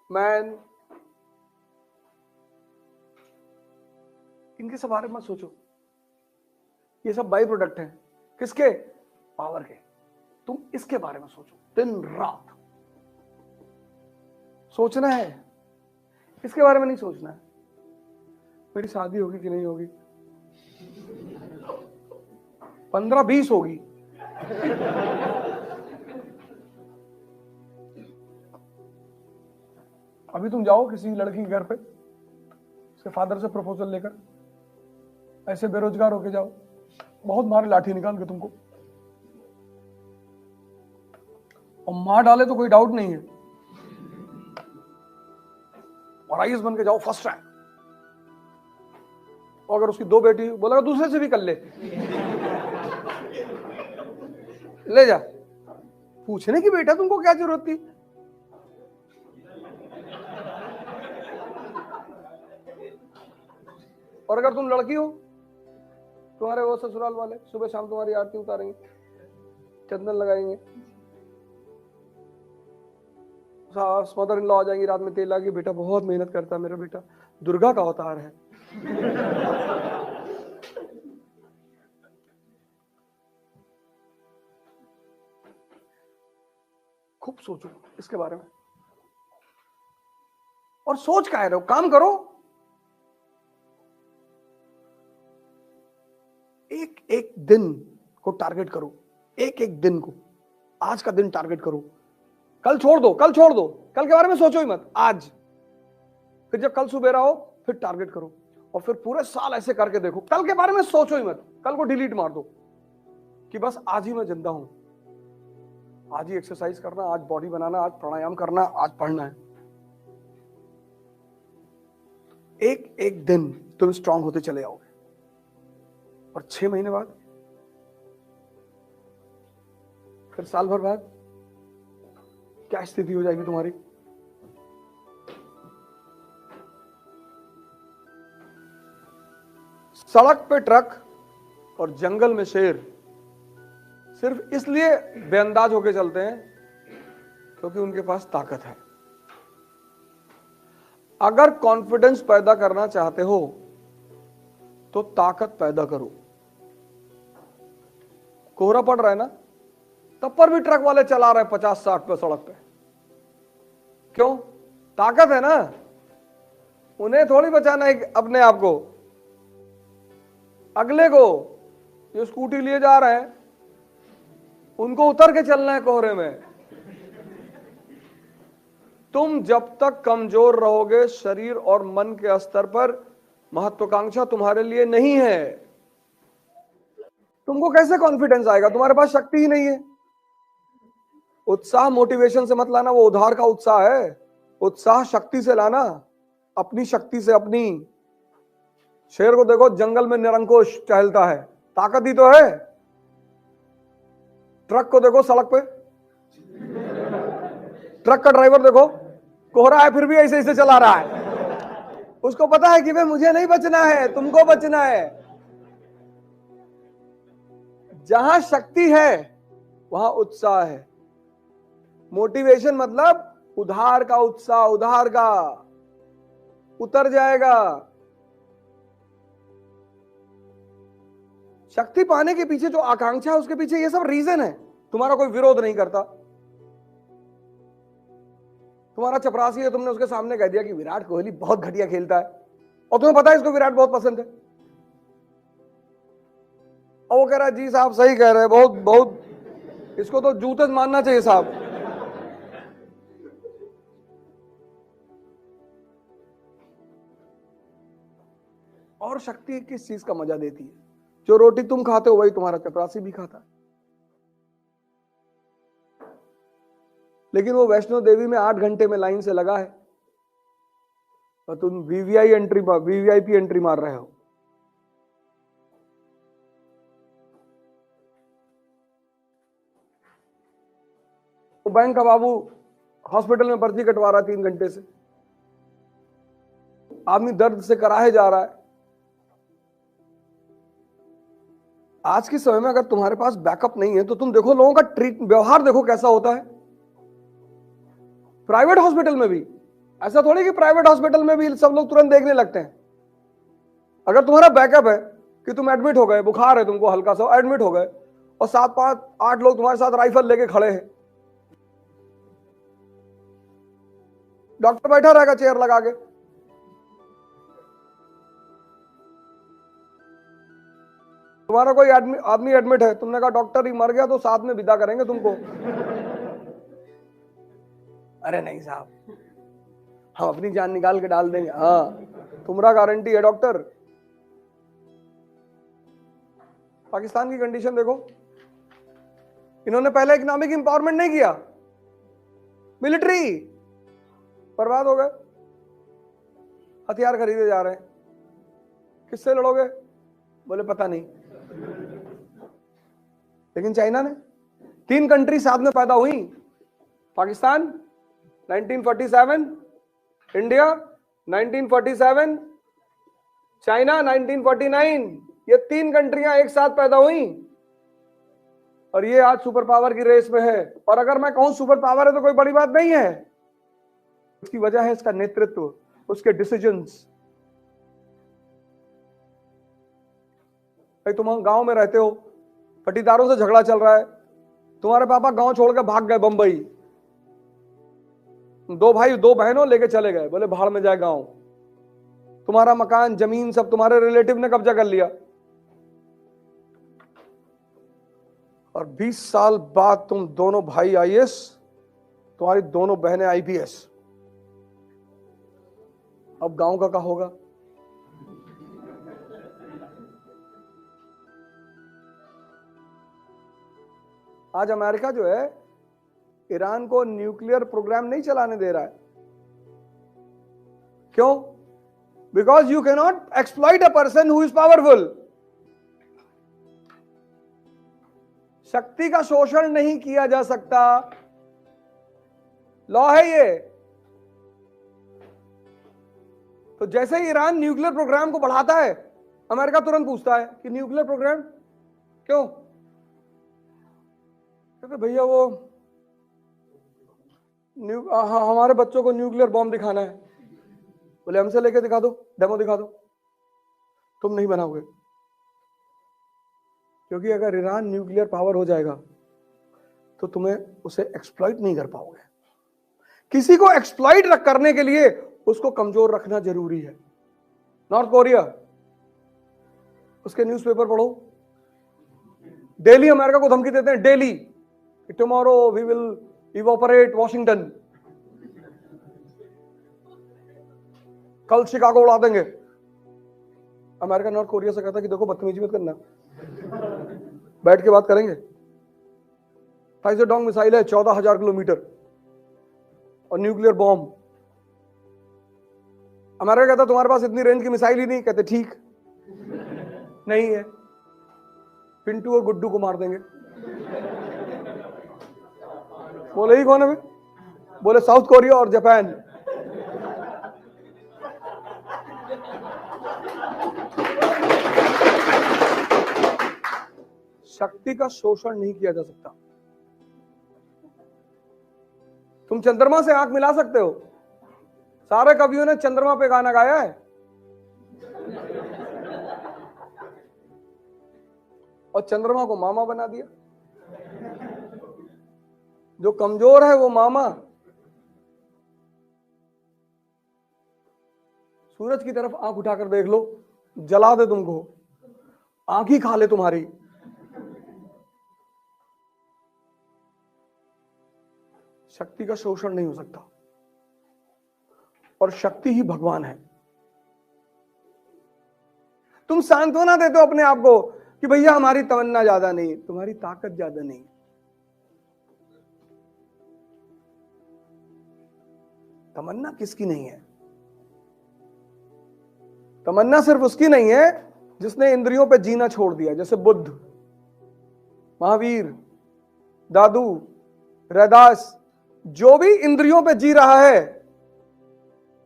Man, इनके सब बारे में मत सोचो। ये सब बाई प्रोडक्ट हैं किसके? पावर के। तुम इसके बारे में सोचो, दिन रात सोचना है, इसके बारे में नहीं सोचना है मेरी शादी होगी कि नहीं होगी, 15-20 होगी। अभी तुम जाओ किसी लड़की के घर पे, उसके फादर से प्रपोजल लेकर, ऐसे बेरोजगार होके जाओ, बहुत मारे लाठी निकाल के तुमको, और मार डाले तो कोई डाउट नहीं है, और आईएएस बन के जाओ फर्स्ट रैंक, और अगर उसकी 2 बेटी बोला दूसरे से भी कर ले जा। पूछने की बेटा तुमको क्या जरूरत थी? और अगर तुम लड़की हो, तुम्हारे वो ससुराल वाले सुबह शाम तुम्हारी आरती उतारेंगे, चंदन लगाएंगे, मदर इन लॉ आ जाएंगी रात में तेल लागी, बेटा बहुत मेहनत करता है मेरा बेटा, दुर्गा का अवतार है। खूब सोचो इसके बारे में, और सोच का रहो, काम करो। एक एक दिन को टारगेट करो, एक एक दिन को, आज का दिन टारगेट करो, कल छोड़ दो, कल के बारे में सोचो ही मत, आज। फिर जब कल सुबह हो फिर टारगेट करो, और फिर पूरे साल ऐसे करके देखो, कल के बारे में सोचो ही मत, कल को डिलीट मार दो कि बस आज ही मैं जिंदा हूं, आज ही एक्सरसाइज करना, आज बॉडी बनाना, आज प्राणायाम करना, आज पढ़ना है। एक एक दिन तुम स्ट्रांग होते चले जाओगे, और 6 महीने बाद, फिर साल भर बाद क्या स्थिति हो जाएगी तुम्हारी? सड़क पे ट्रक और जंगल में शेर सिर्फ इसलिए बेअंदाज होके चलते हैं क्योंकि उनके पास ताकत है। अगर कॉन्फिडेंस पैदा करना चाहते हो तो ताकत पैदा करो। कोहरा पड़ रहा है ना, तब पर भी ट्रक वाले चला रहे 50-60 पे सड़क पे, क्यों? ताकत है ना, उन्हें थोड़ी बचाना है अपने आप को, अगले को जो स्कूटी लिए जा रहे हैं उनको उतर के चलना है कोहरे में। तुम जब तक कमजोर रहोगे शरीर और मन के स्तर पर, महत्वाकांक्षा तुम्हारे लिए नहीं है। तुमको कैसे कॉन्फिडेंस आएगा? तुम्हारे पास शक्ति ही नहीं है। उत्साह मोटिवेशन से मत लाना, वो उधार का उत्साह है। उत्साह शक्ति से लाना, अपनी शक्ति से। अपनी शेर को देखो जंगल में निरंकुश टहलता है, ताकत ही तो है। ट्रक को देखो सड़क पे, ट्रक का ड्राइवर देखो, कोहरा है फिर भी ऐसे ऐसे चला रहा है। उसको पता है कि भाई मुझे नहीं बचना है, तुमको बचना है। जहां शक्ति है वहां उत्साह है। मोटिवेशन मतलब उधार का उत्साह, उधार का, उतर जाएगा। शक्ति पाने के पीछे जो आकांक्षा है उसके पीछे ये सब रीजन है। तुम्हारा कोई विरोध नहीं करता। तुम्हारा चपरासी है, तुमने उसके सामने कह दिया कि विराट कोहली बहुत घटिया खेलता है, और तुम्हें पता है इसको विराट बहुत पसंद है, और वो कह रहा है जी साहब सही कह रहे हैं, बहुत बहुत, इसको तो जूते मानना चाहिए साहब। और शक्ति किस चीज का मजा देती है? जो रोटी तुम खाते हो वही तुम्हारा चपरासी भी खाता है। लेकिन वो वैष्णो देवी में 8 घंटे में लाइन से लगा है, और तुम वीवीआईपी एंट्री मार रहे हो। वो बैंक का बाबू हॉस्पिटल में पर्ची कटवा रहा है 3 घंटे से, आदमी दर्द से कराहे जा रहा है। आज के समय में अगर तुम्हारे पास बैकअप नहीं है तो तुम देखो लोगों का व्यवहार देखो कैसा होता है। प्राइवेट हॉस्पिटल में भी ऐसा थोड़ी कि प्राइवेट हॉस्पिटल में भी सब लोग तुरंत देखने लगते हैं। अगर तुम्हारा बैकअप है कि तुम एडमिट हो गए, बुखार है तुमको हल्का सा, एडमिट हो गए, और 7 5 8 लोग तुम्हारे साथ राइफल लेके खड़े हैं, डॉक्टर बैठा रहेगा चेयर लगा के। तुम्हारा कोई आदमी एडमिट है, तुमने कहा डॉक्टर ही मर गया, तो साथ में विदा करेंगे तुमको। अरे नहीं साहब, हम अपनी जान निकाल के डाल देंगे। हाँ, तुम्हारा गारंटी है डॉक्टर। पाकिस्तान की कंडीशन देखो, इन्होंने पहले इकोनॉमिक इंपावरमेंट नहीं किया, मिलिट्री बर्बाद हो गए, हथियार खरीदे जा रहे हैं। किससे लड़ोगे? बोले पता नहीं। लेकिन चाइना ने 3 कंट्री साथ में पैदा हुई, पाकिस्तान 1947, इंडिया 1947, चाइना 1949, ये 3 कंट्रियां एक साथ पैदा हुई और ये आज सुपर पावर की रेस में है। और अगर मैं कहूं सुपर पावर है तो कोई बड़ी बात नहीं है, उसकी वजह है इसका नेतृत्व, उसके डिसीजंस। भाई तुम गांव में रहते हो, पटीदारों से झगड़ा चल रहा है, तुम्हारे पापा गांव छोड़ के भाग गए बंबई, 2 भाई 2 बहनों लेके चले गए, बोले भाड़ में जाए गांव। तुम्हारा मकान जमीन सब तुम्हारे रिलेटिव ने कब्जा कर लिया, और 20 साल बाद तुम दोनों भाई आईएएस, तुम्हारी दोनों बहनें आईपीएस। अब गांव का क्या होगा? आज अमेरिका जो है ईरान को न्यूक्लियर प्रोग्राम नहीं चलाने दे रहा है। क्यों? Because you can not exploit a person who is powerful. शक्ति का शोषण नहीं किया जा सकता, लॉ है ये। तो जैसे ही ईरान न्यूक्लियर प्रोग्राम को बढ़ाता है, अमेरिका तुरंत पूछता है कि न्यूक्लियर प्रोग्राम क्यों? कहते भैया वो हमारे बच्चों को न्यूक्लियर बॉम्ब दिखाना है। बोले हमसे लेके दिखा दो, डेमो दिखा दो। तुम नहीं बनाओगे, क्योंकि अगर ईरान न्यूक्लियर पावर हो जाएगा तो तुम्हें उसे एक्सप्लॉइट नहीं कर पाओगे। किसी को एक्सप्लॉइट करने के लिए उसको कमजोर रखना जरूरी है। नॉर्थ कोरिया, उसके न्यूज़पेपर पढ़ो, डेली अमेरिका को धमकी देते हैं, daily, tomorrow we will evaporate Washington, कल शिकागो उड़ा देंगे। अमेरिका नॉर्थ कोरिया से कहता है कि देखो बदतमीजी मत करना, बैठ के बात करेंगे। टाइजरडोंग मिसाइल है 14,000 किलोमीटर और न्यूक्लियर बॉम्ब। अमेरिका कहता तुम्हारे पास इतनी रेंज की मिसाइल ही नहीं। कहते ठीक नहीं है, पिंटू और गुड्डू को मार देंगे। बोले ही कौन है? बोले साउथ कोरिया और जापान। शक्ति का शोषण नहीं किया जा सकता। तुम चंद्रमा से आंख मिला सकते हो, सारे कवियों ने चंद्रमा पे गाना गाया है, और चंद्रमा को मामा बना दिया। जो कमजोर है वो मामा। सूरज की तरफ आंख उठाकर देख लो, जला दे तुमको, आंख ही खा ले तुम्हारी। शक्ति का शोषण नहीं हो सकता, और शक्ति ही भगवान है। तुम सांत्वना देते हो अपने आप को कि भैया हमारी तमन्ना ज्यादा नहीं, तुम्हारी ताकत ज्यादा नहीं। तमन्ना किसकी नहीं है? तमन्ना सिर्फ उसकी नहीं है जिसने इंद्रियों पे जीना छोड़ दिया, जैसे बुद्ध, महावीर, दादू, रैदास। जो भी इंद्रियों पे जी रहा है,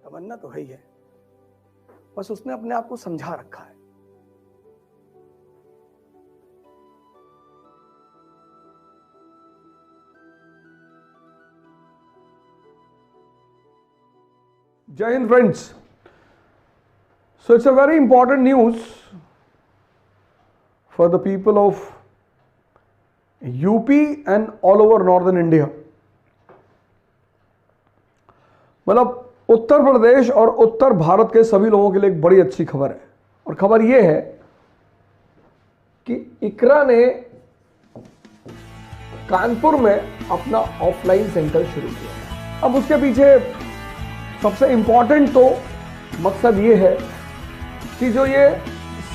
तमन्ना तो है ही है, बस उसने अपने आप को समझा रखा है। Jai Hind friends. So it's a very important news for the people of UP and all over northern India. मतलब उत्तर प्रदेश और उत्तर भारत के सभी लोगों के लिए एक बड़ी अच्छी खबर है। और खबर यह है कि इकरा ने कानपुर में अपना ऑफलाइन सेंटर शुरू किया। अब उसके पीछे सबसे इंपॉर्टेंट तो मकसद ये है कि जो ये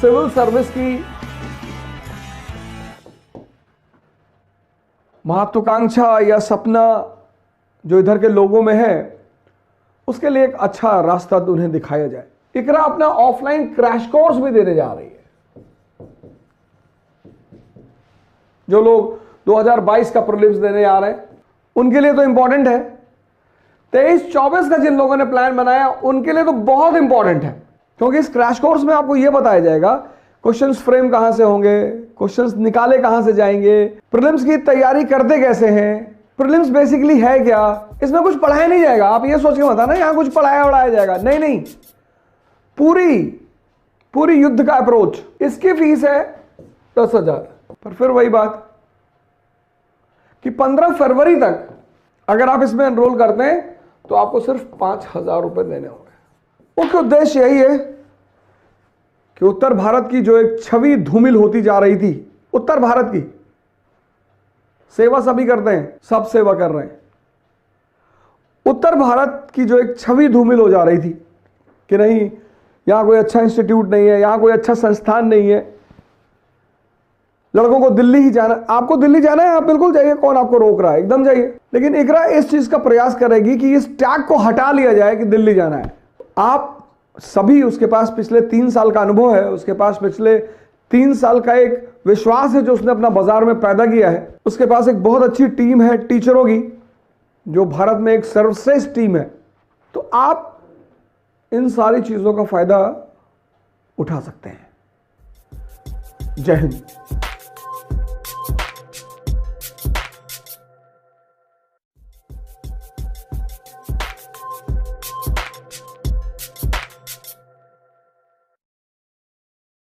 सिविल सर्विस की महत्वाकांक्षा या सपना जो इधर के लोगों में है, उसके लिए एक अच्छा रास्ता उन्हें दिखाया जाए। इकरा अपना ऑफलाइन क्रैश कोर्स भी देने जा रही है। जो लोग 2022 का प्रीलिम्स देने आ रहे हैं उनके लिए तो इंपॉर्टेंट है। 23-24 का जिन लोगों ने प्लान बनाया उनके लिए तो बहुत इंपॉर्टेंट है, क्योंकि इस क्रैश कोर्स में आपको यह बताया जाएगा क्वेश्चंस फ्रेम कहां से होंगे, क्वेश्चंस निकाले कहां से जाएंगे, प्रीलिम्स की तैयारी करते कैसे हैं, प्रीलिम्स बेसिकली है क्या। इसमें कुछ पढ़ाया नहीं जाएगा। आप ये सोच के मत आना यहां कुछ पढ़ाया उड़ाया जाएगा, नहीं नहीं, पूरी युद्ध का अप्रोच। इसकी फीस है 10,000। पर फिर वही बात कि 15 फरवरी तक अगर आप इसमें एनरोल करते हैं तो आपको सिर्फ 5,000 रुपए देने होंगे। मुख्य उद्देश्य यही है कि उत्तर भारत की जो एक छवि धूमिल होती जा रही थी, उत्तर भारत की सेवा सभी करते हैं, सब सेवा कर रहे हैं। उत्तर भारत की जो एक छवि धूमिल हो जा रही थी कि नहीं यहां कोई अच्छा इंस्टीट्यूट नहीं है, यहां कोई अच्छा संस्थान नहीं है, लड़कों को दिल्ली ही जाना। आपको दिल्ली जाना है, आप बिल्कुल जाइए, कौन आपको रोक रहा है, एकदम जाइए। लेकिन इकरा इस चीज का प्रयास करेगी कि इस टैग को हटा लिया जाए कि दिल्ली जाना है। आप सभी, उसके पास पिछले 3 साल का अनुभव है, उसके पास पिछले 3 साल का एक विश्वास है जो उसने अपना बाजार में पैदा किया है, उसके पास एक बहुत अच्छी टीम है टीचरों की जो भारत में एक सर्वश्रेष्ठ टीम है। तो आप इन सारी चीजों का फायदा उठा सकते हैं। जय हिंद।